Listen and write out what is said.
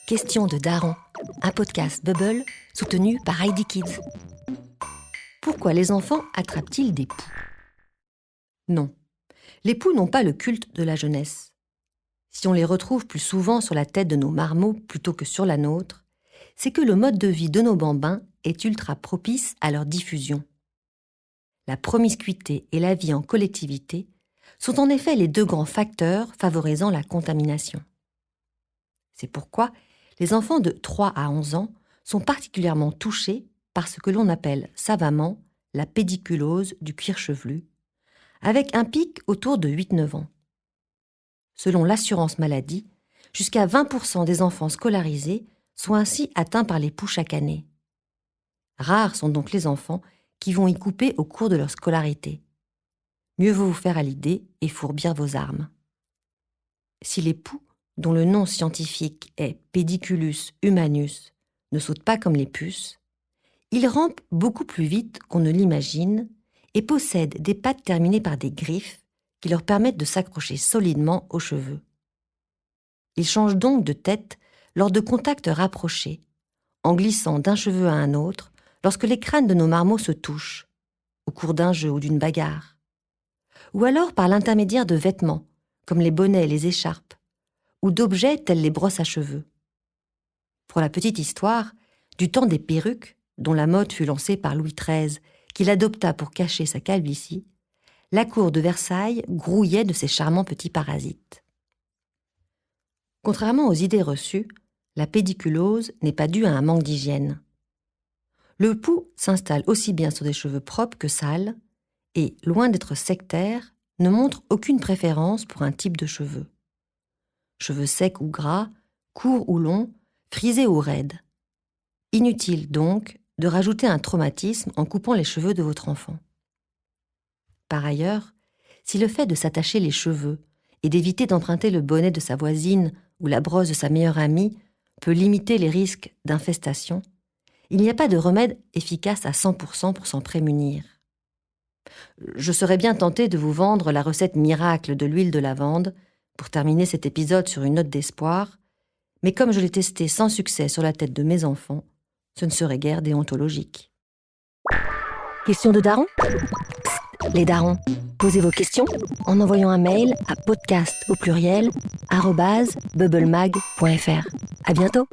Question de Daron, un podcast Bubble soutenu par Heidi Kids. Pourquoi les enfants attrapent-ils des poux ? Non, les poux n'ont pas le culte de la jeunesse. Si on les retrouve plus souvent sur la tête de nos marmots plutôt que sur la nôtre, c'est que le mode de vie de nos bambins est ultra propice à leur diffusion. La promiscuité et la vie en collectivité sont en effet les deux grands facteurs favorisant la contamination. C'est pourquoi les enfants de 3 à 11 ans sont particulièrement touchés par ce que l'on appelle savamment la pédiculose du cuir chevelu, avec un pic autour de 8-9 ans. Selon l'assurance maladie, jusqu'à 20% des enfants scolarisés sont ainsi atteints par les poux chaque année. Rares sont donc les enfants qui vont y couper au cours de leur scolarité. Mieux vaut vous faire à l'idée et fourbir vos armes. Si les poux, dont le nom scientifique est Pediculus humanus, ne sautent pas comme les puces, ils rampent beaucoup plus vite qu'on ne l'imagine et possèdent des pattes terminées par des griffes qui leur permettent de s'accrocher solidement aux cheveux. Ils changent donc de tête lors de contacts rapprochés, en glissant d'un cheveu à un autre lorsque les crânes de nos marmots se touchent, au cours d'un jeu ou d'une bagarre, ou alors par l'intermédiaire de vêtements, comme les bonnets et les écharpes, ou d'objets tels les brosses à cheveux. Pour la petite histoire, du temps des perruques, dont la mode fut lancée par Louis XIII, qu'il adopta pour cacher sa calvitie, la cour de Versailles grouillait de ces charmants petits parasites. Contrairement aux idées reçues, la pédiculose n'est pas due à un manque d'hygiène. Le poux s'installe aussi bien sur des cheveux propres que sales et, loin d'être sectaire, ne montre aucune préférence pour un type de cheveux. Cheveux secs ou gras, courts ou longs, frisés ou raides. Inutile donc de rajouter un traumatisme en coupant les cheveux de votre enfant. Par ailleurs, si le fait de s'attacher les cheveux et d'éviter d'emprunter le bonnet de sa voisine ou la brosse de sa meilleure amie peut limiter les risques d'infestation, il n'y a pas de remède efficace à 100% pour s'en prémunir. Je serais bien tentée de vous vendre la recette miracle de l'huile de lavande pour terminer cet épisode sur une note d'espoir, mais comme je l'ai testé sans succès sur la tête de mes enfants, ce ne serait guère déontologique. Question de Daron ? Les darons, posez vos questions en envoyant un mail à podcast@bubblemag.fr. À bientôt.